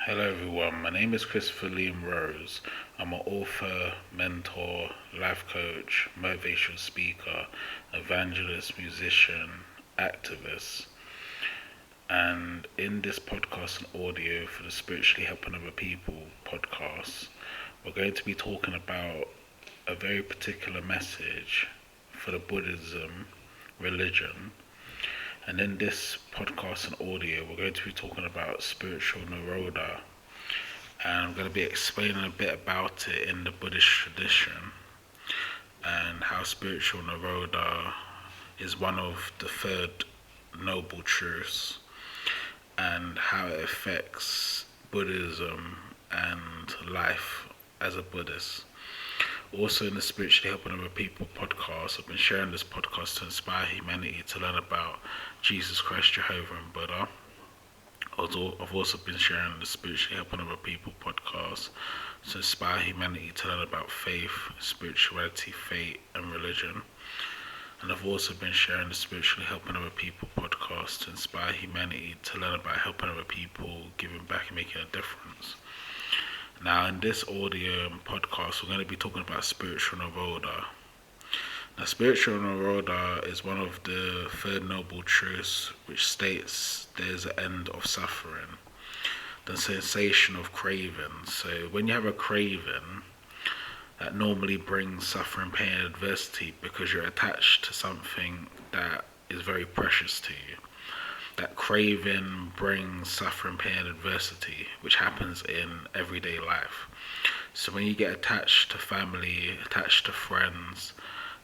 Hello everyone, my name is Christopher Liam Rose. I'm an author, mentor, life coach, motivational speaker, evangelist, musician, activist. And in this podcast and audio for the Spiritually Helping Other People podcast, we're going to be talking about a very particular message for the Buddhism religion. And in this podcast and audio, we're going to be talking about spiritual Nirodha. And I'm going to be explaining a bit about it in the Buddhist tradition and how spiritual Nirodha is one of the third noble truths and how it affects Buddhism and life as a Buddhist. Also in the Spiritually Helping Other People podcast, I've been sharing this podcast to inspire humanity to learn about Jesus Christ, Jehovah and Buddha. I've also been sharing the Spiritually Helping Other People podcast to inspire humanity to learn about faith, spirituality, fate and religion. And I've also been sharing the Spiritually Helping Other People podcast to inspire humanity to learn about helping other people, giving back and making a difference. Now, in this audio and podcast, we're going to be talking about spiritual Nirodha. Now, spiritual Nirodha is one of the third noble truths which states there's an end of suffering, the cessation of craving. So, when you have a craving, that normally brings suffering, pain, and adversity because you're attached to something that is very precious to you. That craving brings suffering, pain, and adversity, which happens in everyday life. So when you get attached to family, attached to friends,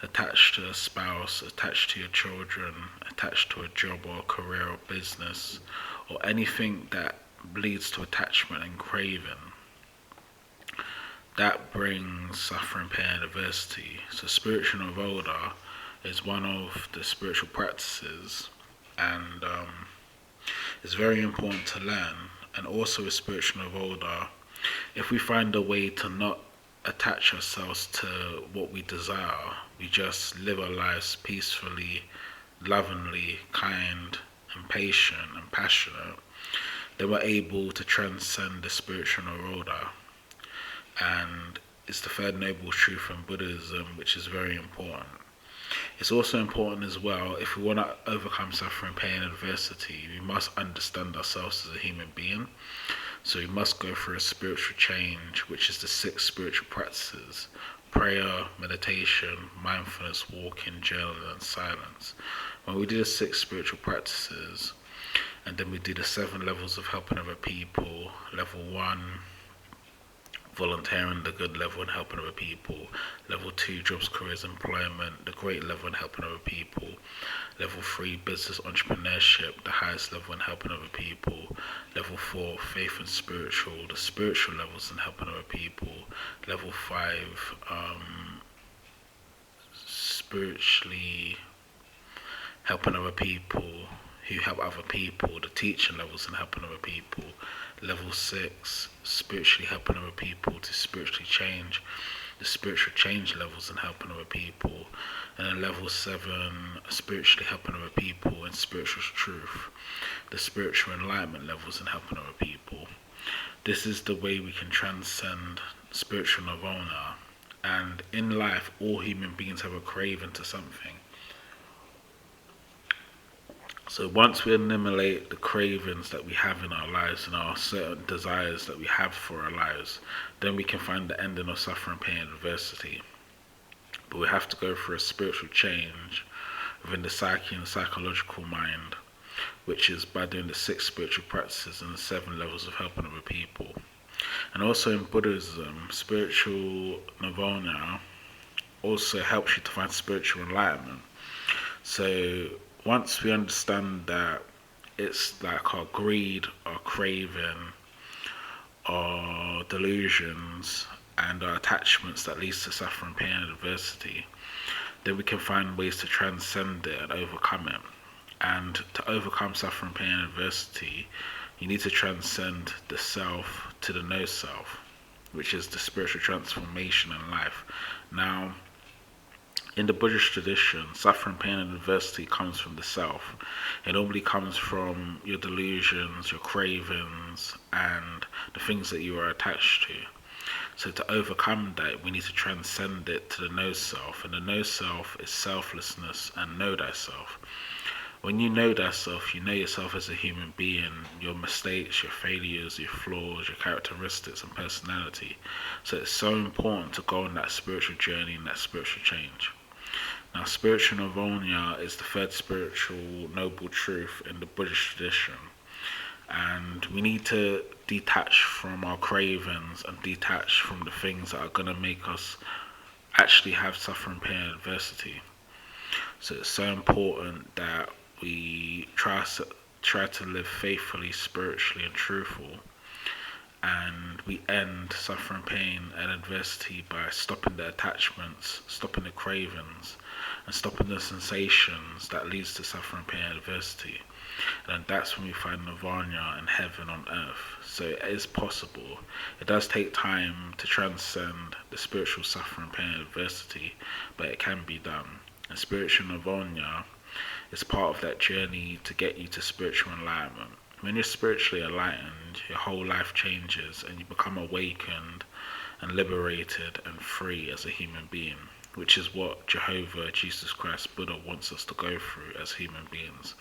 attached to a spouse, attached to your children, attached to a job or a career or business, or anything that leads to attachment and craving, that brings suffering, pain, and adversity. So spiritual Nirodha is one of the spiritual practices, and it's very important to learn. And also with spiritual Nirodha, if we find a way to not attach ourselves to what we desire, we just live our lives peacefully, lovingly, kind and patient and passionate, then we're able to transcend the spiritual Nirodha. And it's the third noble truth in Buddhism, which is very important. It's also important as well, if we want to overcome suffering, pain, and adversity, we must understand ourselves as a human being. So we must go through a spiritual change, which is the 6 spiritual practices: prayer, meditation, mindfulness, walking, journaling, and silence. When we do the 6 spiritual practices, and then we do the 7 levels of helping other people, level 1, volunteering, the good level and helping other people. Level 2, jobs, careers, employment, the great level and helping other people. Level 3, business, entrepreneurship, the highest level and helping other people. Level 4, faith and spiritual, the spiritual levels and helping other people. Level 5, spiritually helping other people who help other people, the teaching levels and helping other people. Level 6, spiritually helping other people to spiritually change, the spiritual change levels and helping other people. And then level 7, spiritually helping other people in spiritual truth, the spiritual enlightenment levels and helping other people. This is the way we can transcend spiritual nirvana. And in life, all human beings have a craving to something. So once we eliminate the cravings that we have in our lives and our certain desires that we have for our lives, then we can find the ending of suffering, pain, and adversity. But we have to go through a spiritual change within the psyche and the psychological mind, which is by doing the 6 spiritual practices and the 7 levels of helping other people. And also in Buddhism, spiritual nirvana also helps you to find spiritual enlightenment. So once we understand that it's like our greed, our craving, our delusions, and our attachments that leads to suffering, pain, and adversity, then we can find ways to transcend it and overcome it. And to overcome suffering, pain, and adversity, you need to transcend the self to the no self, which is the spiritual transformation in life. Now, in the Buddhist tradition, suffering, pain, and adversity comes from the self. It normally comes from your delusions, your cravings, and the things that you are attached to. So to overcome that, we need to transcend it to the no self, and the no self is selflessness and know thyself. When you know thyself, you know yourself as a human being, your mistakes, your failures, your flaws, your characteristics and personality. So it's so important to go on that spiritual journey and that spiritual change. Now, spiritual nirvana is the third spiritual noble truth in the Buddhist tradition. And we need to detach from our cravings and detach from the things that are going to make us actually have suffering, pain, and adversity. So it's so important that we try to live faithfully, spiritually, and truthful, and we end suffering, pain, and adversity by stopping the attachments, stopping the cravings, and stopping the sensations that leads to suffering, pain, and adversity. And that's when we find nirvana and heaven on earth. So it is possible. It does take time to transcend the spiritual suffering, pain, and adversity, but it can be done. And spiritual nirvana is part of that journey to get you to spiritual enlightenment. When you're spiritually enlightened, your whole life changes and you become awakened and liberated and free as a human being, which is what Jehovah, Jesus Christ, Buddha wants us to go through as human beings.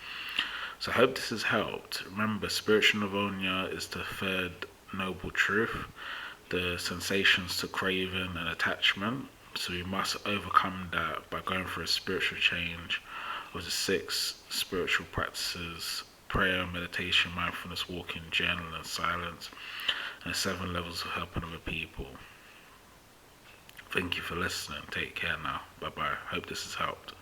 So I hope this has helped. Remember, spiritual nirvana is the third noble truth, the sensations to craving and attachment. So we must overcome that by going through a spiritual change of the 6 spiritual practices: prayer, meditation, mindfulness, walking, journaling, and silence, and the 7 levels of helping other people. Thank you for listening. Take care now. Bye bye. Hope this has helped.